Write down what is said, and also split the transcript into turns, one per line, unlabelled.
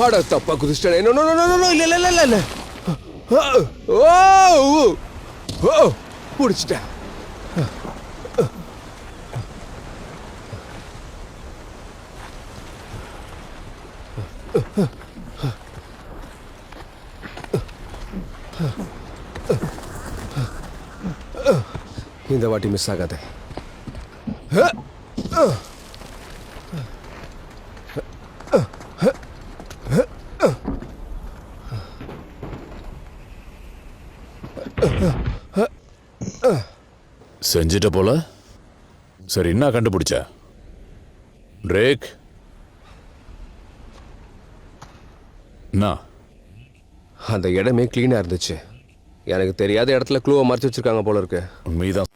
அட தப்பா குதிச்சிட்டேன். இல்ல ஓ பிடிச்சிட்டேன். இந்த வாட்டி மிஸ் ஆகாத.
செஞ்சிட்ட போல. சரி, என்ன கண்டுபிடிச்ச? ட்ரேக் என்ன?
அந்த இடமே கிளீனா இருந்துச்சு. எனக்கு தெரியாத இடத்துல க்ளூவை மறைச்சு வச்சிருக்காங்க போல இருக்கு.
உண்மைதான்